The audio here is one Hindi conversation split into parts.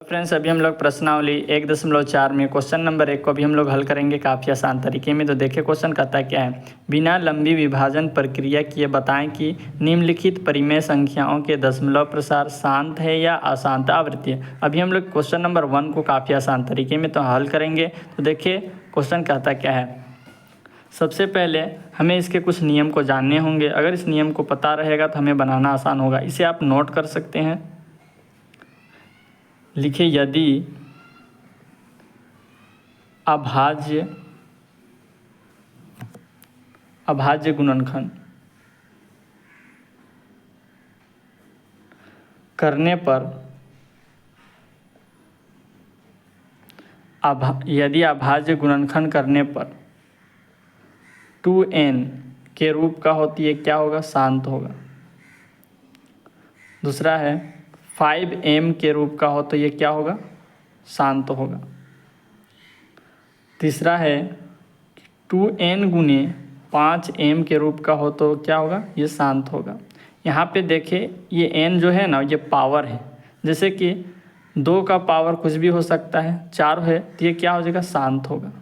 फ्रेंड्स अभी हम लोग प्रश्नावली 1.4 में क्वेश्चन नंबर 1 को भी हम लोग हल करेंगे काफ़ी आसान तरीके में। तो देखिए क्वेश्चन कहता क्या है, बिना लंबी विभाजन प्रक्रिया किए बताएं कि निम्नलिखित परिमेय संख्याओं के दशमलव प्रसार शांत है या अशांत आवृत्ति है। अभी हम लोग क्वेश्चन नंबर 1 को काफ़ी आसान तरीके में तो हल करेंगे। तो देखिए क्वेश्चन कहता क्या है, सबसे पहले हमें इसके कुछ नियम को जानने होंगे। अगर इस नियम को पता रहेगा तो हमें बनाना आसान होगा। इसे आप नोट कर सकते हैं। लिखिए यदि अभाज्य गुणनखंड करने पर यदि अभाज्य गुणनखंड करने पर 2n के रूप का होती है, क्या होगा? शांत होगा। दूसरा है 5m के रूप का हो तो ये क्या होगा? शांत होगा। तीसरा है 2n गुने 5m के रूप का हो तो क्या होगा? ये शांत होगा। यहाँ पे देखिए ये n जो है ना, ये पावर है। जैसे कि 2 का पावर कुछ भी हो सकता है, 4 है तो ये क्या हो जाएगा? शांत होगा।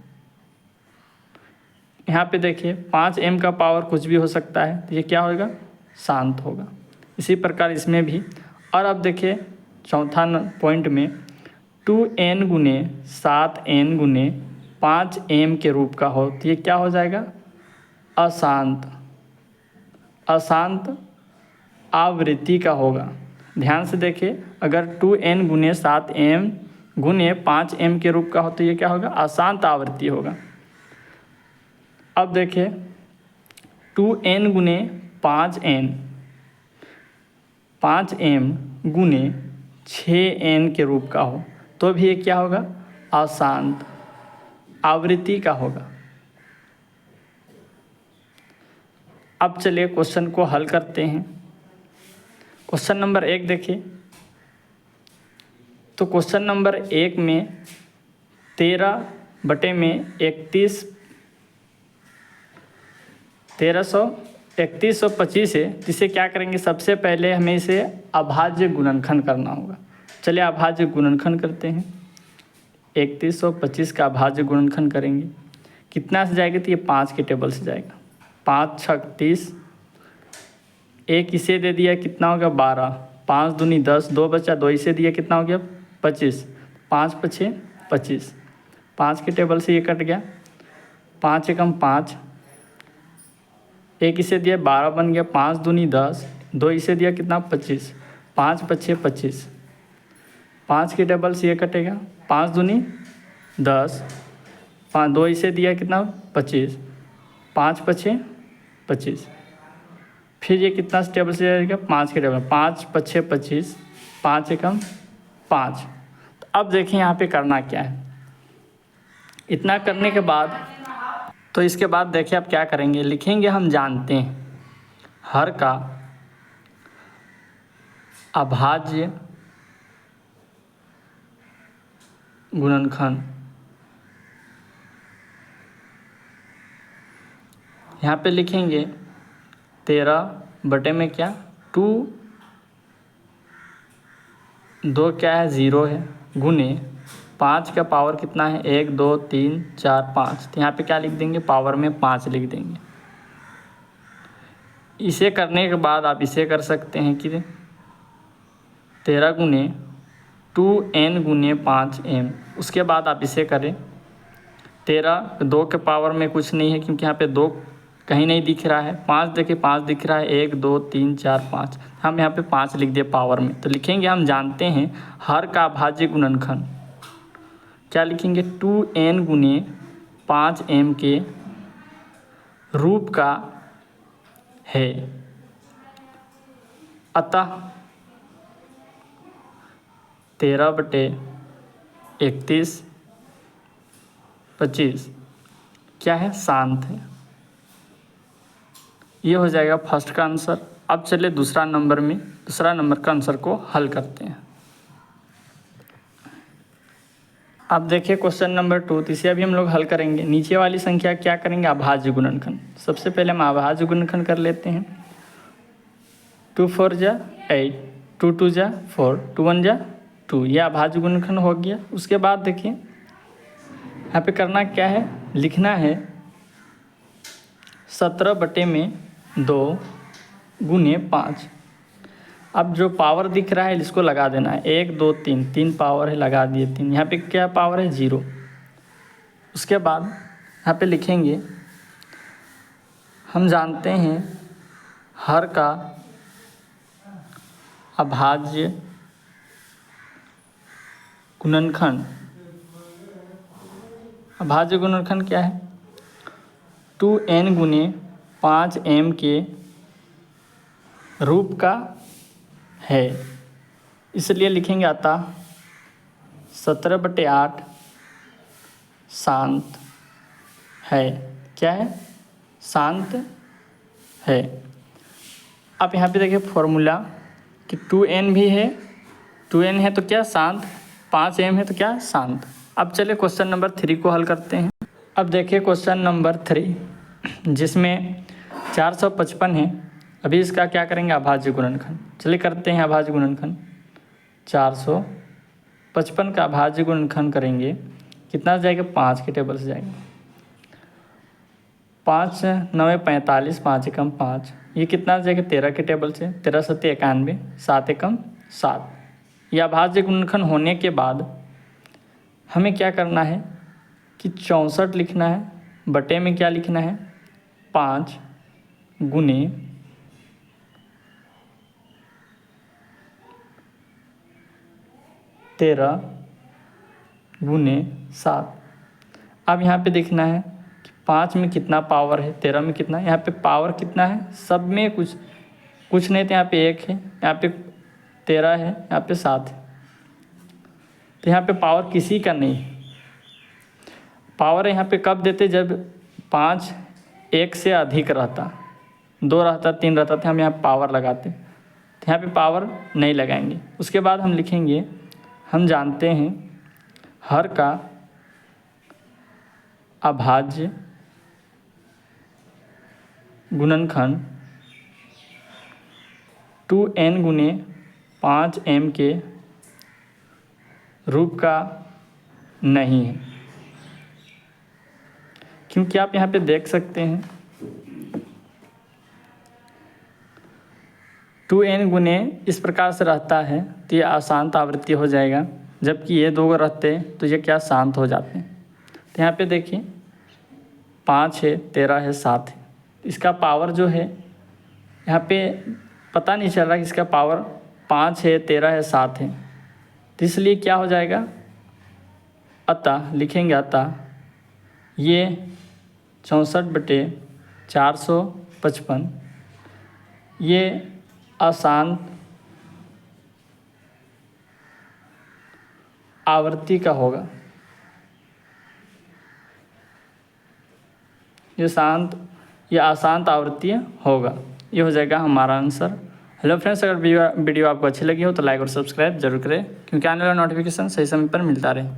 यहाँ पे देखिए 5m का पावर कुछ भी हो सकता है तो ये क्या होगा? शांत होगा। इसी प्रकार इसमें भी। और अब देखिए चौथा पॉइंट में 2n गुने 7n गुने 5m के रूप का हो तो ये क्या हो जाएगा? अशांत आवृत्ति का होगा। ध्यान से देखिए, अगर 2n गुने 7m गुने 5m के रूप का हो तो ये क्या होगा? अशांत आवृत्ति होगा। अब देखिए 2n गुने 5m गुने 6n के रूप का हो तो भी ये क्या होगा? अशांत आवृत्ति का होगा। अब चलिए क्वेश्चन को हल करते हैं। क्वेश्चन नंबर 1 देखिए, तो क्वेश्चन नंबर 1 में 13/3125 है। इसे क्या करेंगे? सबसे पहले हमें इसे अभाज्य गुणनखंड करना होगा। चलिए अभाज्य गुणनखंड करते हैं। 3125 का अभाज्य गुणनखंड करेंगे। कितना से जाएगा? तो ये 5 के टेबल से जाएगा। 5 6 30, एक इसे दे दिया, कितना हो गया? 12। 5 दूनी 10, 2 बचा, 2 इसे दिया, कितना हो गया? 25। 5 5 25, 5 के टेबल से ये कट गया। 5 एकम 5, एक इसे दिया, 12 बन गया। 5 दूनी 10, 2 इसे दिया, कितना? 25। 5 5 25, 5 के टेबल से ये कटेगा। 5 दूनी 10, 5 2 इसे दिया, कितना? 25। 5 5 25, फिर ये कितना टेबल से जाएगा? 5 के टेबल। 5 5 25, 5 एकम 5। तो अब देखें यहाँ पे करना क्या है। इतना करने के बाद तो इसके बाद देखिए आप क्या करेंगे, लिखेंगे हम जानते हैं हर का अभाज्य गुणनखंड। यहाँ पे लिखेंगे 13 में क्या? 2 क्या है? 0 है, गुने 5 का पावर कितना है? 1 2 3 4 5। तो यहाँ पे क्या लिख देंगे? पावर में 5 लिख देंगे। इसे करने के बाद आप इसे कर सकते हैं कि 13 गुने 2n गुने 5m। उसके बाद आप इसे करें 13, 2 के पावर में कुछ नहीं है क्योंकि यहाँ पे 2 कहीं नहीं दिख रहा है। 5 देखिए 5 दिख रहा है, 1 2 3 4 5, हम यहाँ पे 5 लिख दिए पावर में। तो लिखेंगे हम जानते हैं हर का अभाज्य गुणनखंड। क्या लिखेंगे? 2n गुने 5m के रूप का है, अतः 13/3125 क्या है? शांत है। ये हो जाएगा फर्स्ट का आंसर। अब चलिए दूसरा नंबर का आंसर को हल करते हैं। अब देखिए क्वेश्चन नंबर 2, तो इसे अभी हम लोग हल करेंगे। नीचे वाली संख्या क्या करेंगे? अभाज्य गुणनखंड। सबसे पहले हम अभाज्य गुणनखंड कर लेते हैं। 2 4 जा 8, 2 2 जा 4, 2 1 जा 2, यह अभाज्य गुणनखंड हो गया। उसके बाद देखिए यहाँ पे करना क्या है, लिखना है 17/2 गुने 5। अब जो पावर दिख रहा है इसको लगा देना है, 1 2 3, 3 पावर है, लगा दिए 3। यहाँ पे क्या पावर है, 0। उसके बाद यहाँ पे लिखेंगे, हम जानते हैं हर का अभाज्य गुणनखंड, अभाज्य गुणनखंड क्या है, 2n गुने 5m के रूप का है। इसलिए लिखेंगे अतः 17/8 शांत है। क्या है, शांत है। अब यहाँ पे देखिए फॉर्मूला कि 2n भी है, 2n है तो क्या शांत, 5m है तो क्या शांत। अब चलिए क्वेश्चन नंबर 3 को हल करते हैं। अब देखिए क्वेश्चन नंबर 3 जिसमें 455 है। अभी इसका क्या करेंगे, अभाज्य गुणनखंड। चलिए करते हैं अभाज्य गुणनखंड। 455 का अभाज्य गुणनखंड करेंगे, कितना जाएगा, 5 के टेबल से जाएगा। 5 9 45, 5 एकम 5, ये कितना जाएगा, 13 के टेबल से। 13 7 91, 7 एकम 7। यह अभाज्य गुणनखंड होने के बाद हमें क्या करना है कि 64 लिखना है, बटे में क्या लिखना है, 5 गुने 13 गुने 7। अब यहाँ पे देखना है कि 5 में कितना पावर है, 13 में कितना है। यहाँ पे पावर कितना है, सब में कुछ नहीं तो यहाँ पे 1 है, यहाँ पे 13 है, यहाँ पे 7 है। तो यहाँ पे पावर किसी का नहीं है। पावर यहाँ पे कब देते, जब 5 1 से अधिक रहता, 2 रहता, 3 रहता, तो हम यहाँ पावर लगाते। तो यहाँ पे पावर नहीं लगाएंगे। उसके बाद हम लिखेंगे, हम जानते हैं हर का अभाज्य गुणनखंड 2n गुने 5m के रूप का नहीं है। क्योंकि आप यहाँ पे देख सकते हैं 2n गुने इस प्रकार से रहता है तो ये अशांत आवृत्ति हो जाएगा, जबकि ये 2 रहते तो ये क्या शांत हो जाते हैं। तो यहाँ पे देखिए 5 है, 13 है, 7 है। इसका पावर जो है यहाँ पे पता नहीं चल रहा कि इसका पावर 5 है, 13 है, 7 है। तो इसलिए क्या हो जाएगा, अतः लिखेंगे अतः ये 64/455 ये अशांत आवृत्ति का होगा। ये अशांत आवृत्ति होगा। ये हो जाएगा हमारा आंसर। हेलो फ्रेंड्स, अगर वीडियो आपको अच्छी लगी हो तो लाइक और सब्सक्राइब जरूर करें, क्योंकि आने वाला नोटिफिकेशन सही समय पर मिलता रहे।